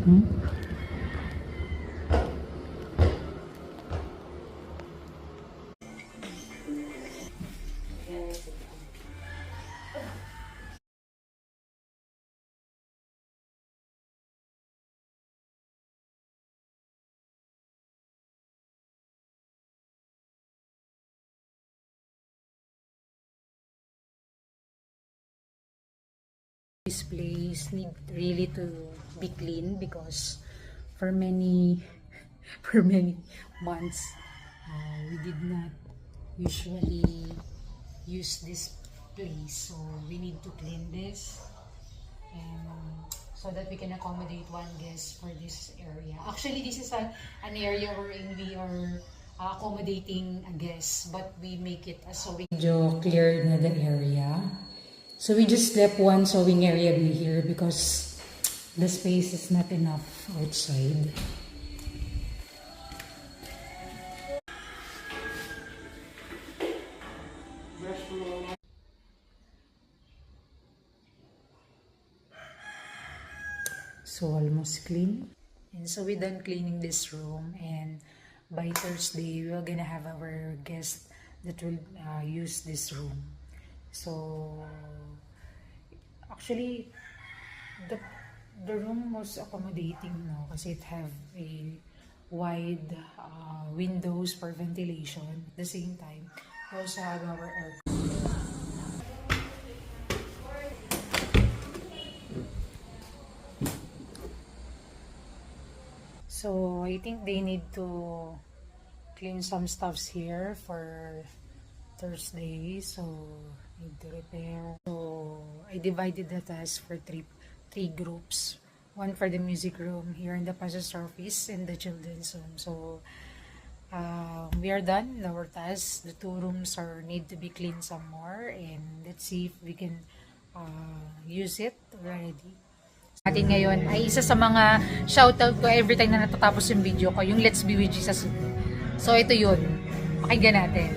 Hmm? This place need really to be clean because for many for many months we did not usually use this place, so we need to clean this and so that we can accommodate one guest for this area. Actually, this is an area wherein we are accommodating a guest, but we make it as so we clear na the area. So we just left one sewing area here because the space is not enough outside. So almost clean. And so we're done cleaning this room, and by Thursday we're gonna have our guest that will use this room. So actually the room was accommodating, no, kasi it have a wide windows for ventilation. At the same time, we also have our aircon. So I think they need to clean some stuffs here for Thursday, so need to repair. So I divided the task for three groups. One for the music room here in the pastor's office and the children's room. So we are done with our tasks. The two rooms need to be cleaned some more, and let's see if we can use it already. Atin ngayon ay isa sa mga shoutout ko every time na natatapos yung video ko, yung Let's Be With Jesus. So ito yun, pakinggan natin.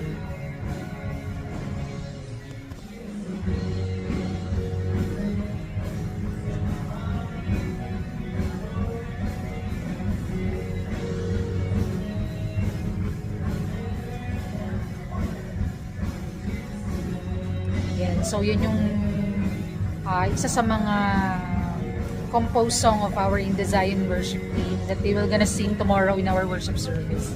Yan, so yun yung isa sa mga composed song of our In the Zion worship team that they will gonna sing tomorrow in our worship service.